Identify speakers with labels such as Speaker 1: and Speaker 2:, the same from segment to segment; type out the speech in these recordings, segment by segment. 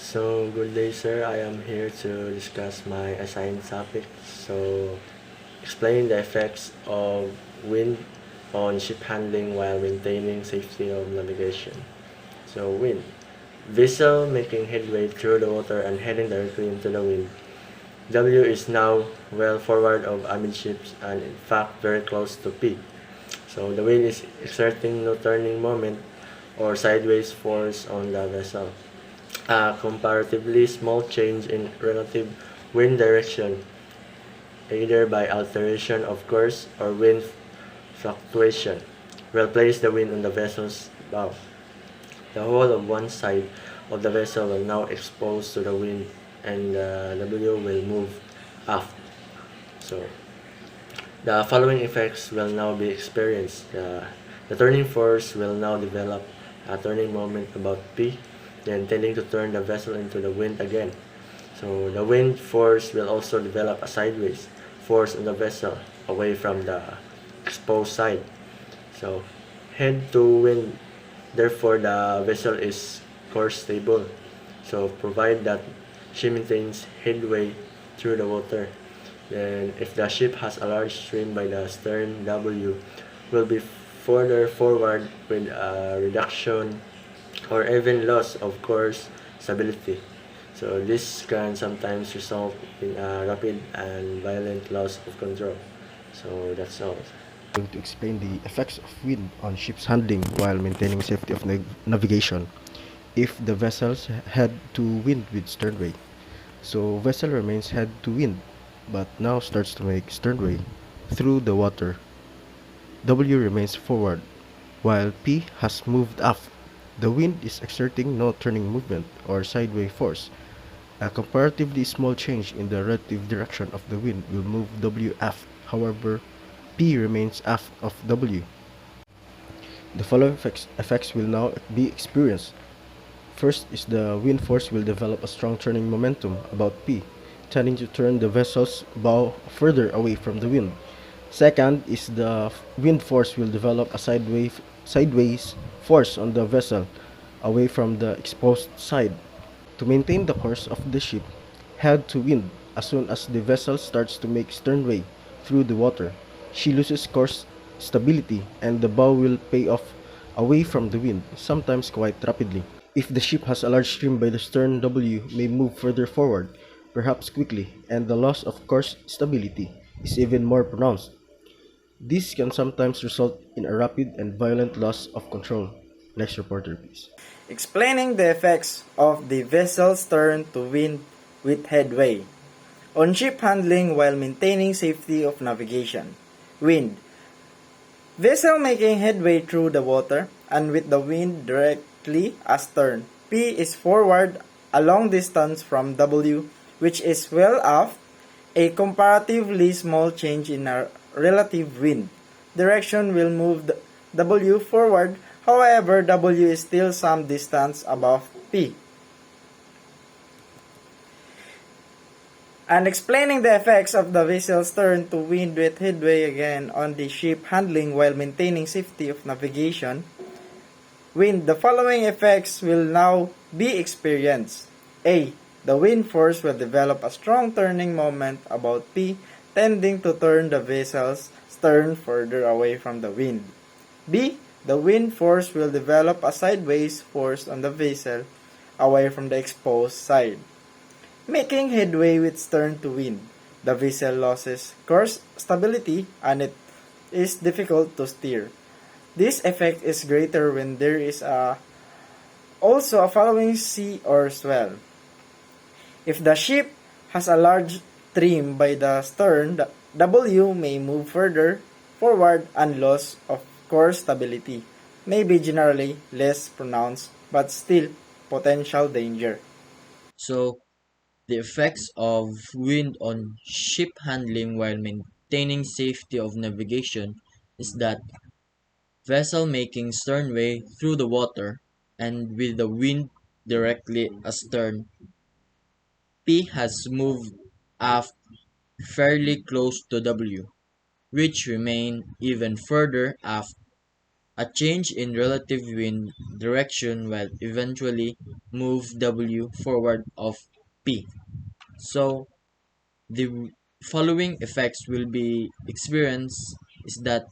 Speaker 1: So, good day, sir. I am here to discuss my assigned topic. So, explain the effects of wind on ship handling while maintaining safety of navigation. So, wind. Vessel making headway through the water and heading directly into the wind. W is now well forward of amidships and in fact very close to P. So the wind is exerting no turning moment or sideways force on the vessel. A comparatively small change in relative wind direction, either by alteration of course or wind fluctuation, will place the wind on the vessel's bow. The whole of one side of the vessel will now expose to the wind and the W will move aft. So the following effects will now be experienced. The turning force will now develop a turning moment about P, then tending to turn the vessel into the wind again. So the wind force will also develop a sideways force on the vessel away from the exposed side. So head to wind, therefore the vessel is course stable. So provide that she maintains headway through the water. Then if the ship has a large stream by the stern, W will be further forward with a reduction or even loss of course stability. So this can sometimes result in a rapid and violent loss of control. So that's all.
Speaker 2: Going to explain the effects of wind on ship's handling while maintaining safety of navigation if the vessels head to wind with sternway. So vessel remains head to wind but now starts to make sternway through the water. W remains forward while P has moved aft. The wind is exerting no turning movement or sideway force. A comparatively small change in the relative direction of the wind will move W aft. However, P remains aft of W. The following effects will now be experienced. First is the wind force will develop a strong turning momentum about P, tending to turn the vessel's bow further away from the wind. Second is the wind force will develop a sideways force on the vessel away from the exposed side. To maintain the course of the ship, head to wind as soon as the vessel starts to make sternway through the water. She loses course stability and the bow will pay off away from the wind, sometimes quite rapidly. If the ship has a large stream by the stern, W may move further forward, perhaps quickly, and the loss of course stability is even more pronounced. This can sometimes result in a rapid and violent loss of control. Next reporter, please.
Speaker 3: Explaining the effects of the vessel's turn to wind with headway on ship handling while maintaining safety of navigation. Wind. Vessel making headway through the water and with the wind directly astern. P is forward a long distance from W, which is well aft. A comparatively small change in a relative wind direction will move W forward. However, W is still some distance above P. And explaining the effects of the vessel's turn to wind with headway again on the ship handling while maintaining safety of navigation. Wind. The following effects will now be experienced. A. The wind force will develop a strong turning moment about P, tending to turn the vessel's stern further away from the wind. B. The wind force will develop a sideways force on the vessel away from the exposed side, making headway with stern to wind. The vessel loses course stability and it is difficult to steer. This effect is greater when there is also a following sea or swell. If the ship has a large stream by the stern, the W may move further forward and loss of course stability may be generally less pronounced but still potential danger.
Speaker 4: So, the effects of wind on ship handling while maintaining safety of navigation is that vessel making sternway through the water and with the wind directly astern, P has moved aft fairly close to W, which remain even further aft a change in relative wind direction will eventually move W forward of P. So the following effects will be experienced is that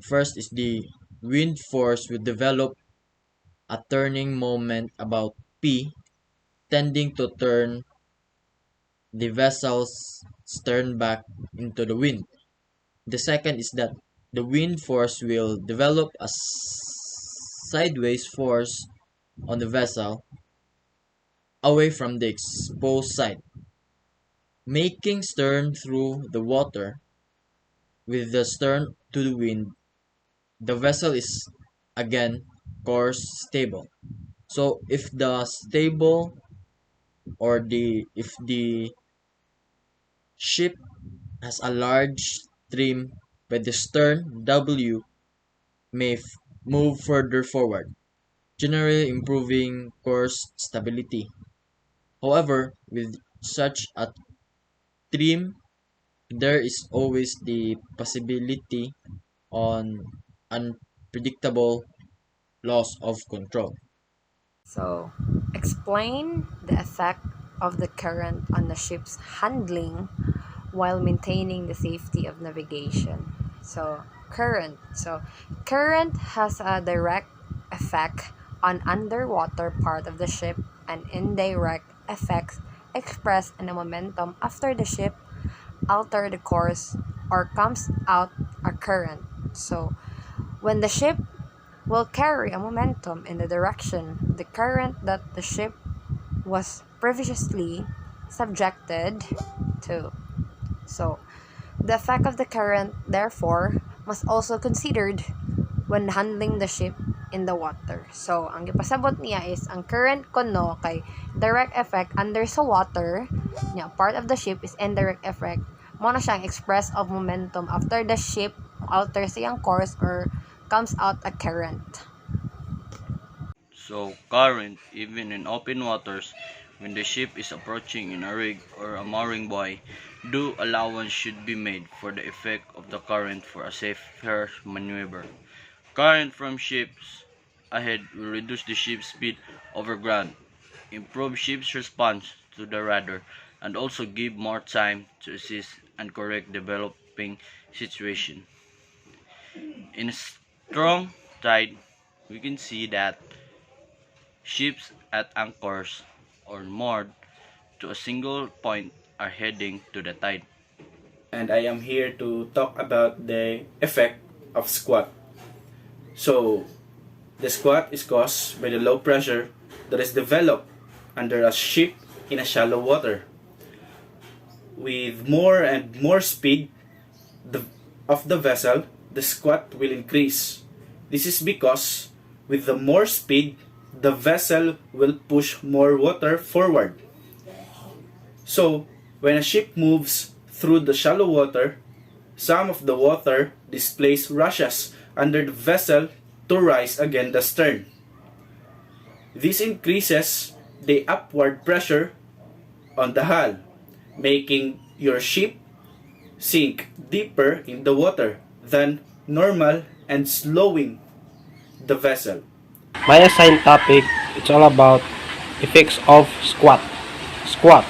Speaker 4: first is the wind force will develop a turning moment about P, tending to turn the vessel's stern back into the wind. The second is that the wind force will develop a sideways force on the vessel away from the exposed side, making stern through the water with the stern to the wind. The vessel is again course stable. So if the stable or if the ship has a large trim by the stern, W may move further forward, generally improving course stability. However, with such a trim, there is always the possibility on unpredictable loss of control.
Speaker 5: So, explain the effect of the current on the ship's handling while maintaining the safety of navigation. So, current has a direct effect on underwater part of the ship and indirect effects expressed in the momentum after the ship alter the course or comes out a current. So, when the ship will carry a momentum in the direction the current that the ship was previously subjected to. So, the effect of the current, therefore, must also considered when handling the ship in the water. So, ang gipasabot niya is ang current kuno kay direct effect under sa water, nya part of the ship is indirect effect. Mo na siyang express of momentum after the ship alters siyang course or comes out a current.
Speaker 6: So, current, even in open waters, when the ship is approaching in a rig or a mooring buoy, due allowance should be made for the effect of the current for a safer maneuver. Current from ships ahead will reduce the ship's speed over ground, improve ship's response to the radar, and also give more time to assist and correct developing situation. In a strong tide, we can see that ships at anchors or moored to a single point are heading to the tide.
Speaker 7: And I am here to talk about the effect of squat. So, the squat is caused by the low pressure that is developed under a ship in a shallow water. With more and more speed of the vessel, the squat will increase. This is because with the more speed, the vessel will push more water forward. So, when a ship moves through the shallow water, some of the water displaced rushes under the vessel to rise against the stern. This increases the upward pressure on the hull, making your ship sink deeper in the water than normal and slowing the vessel.
Speaker 8: My assigned topic it's all about effects of squat. Squat.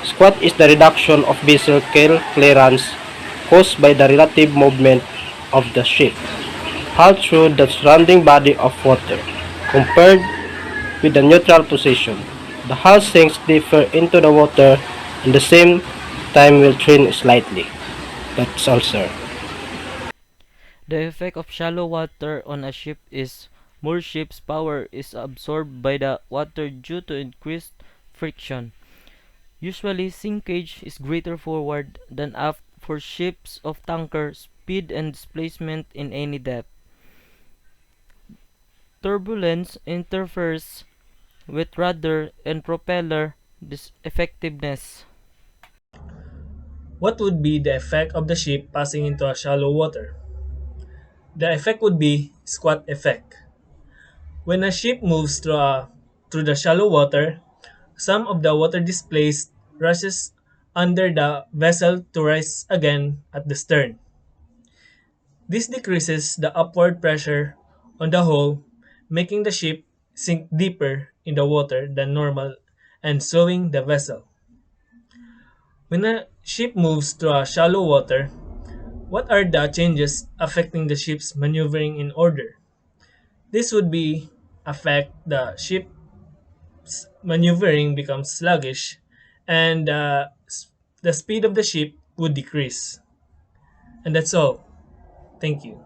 Speaker 8: Squat is the reduction of vessel keel clearance caused by the relative movement of the ship hull through the surrounding body of water. Compared with the neutral position, the hull sinks deeper into the water and the same time will trim slightly. That's all, sir.
Speaker 9: The effect of shallow water on a ship is more ship's power is absorbed by the water due to increased friction. Usually, sinkage is greater forward than aft for ships of tanker speed and displacement in any depth. Turbulence interferes with rudder and propeller effectiveness.
Speaker 10: What would be the effect of the ship passing into a shallow water? The effect would be squat effect. When a ship moves through the shallow water, some of the water displaced rushes under the vessel to rise again at the stern. This decreases the upward pressure on the hull, making the ship sink deeper in the water than normal and slowing the vessel. When a ship moves through a shallow water, what are the changes affecting the ship's maneuvering in order? This would be affect the ship's maneuvering becomes sluggish and the speed of the ship would decrease. And that's all. Thank you.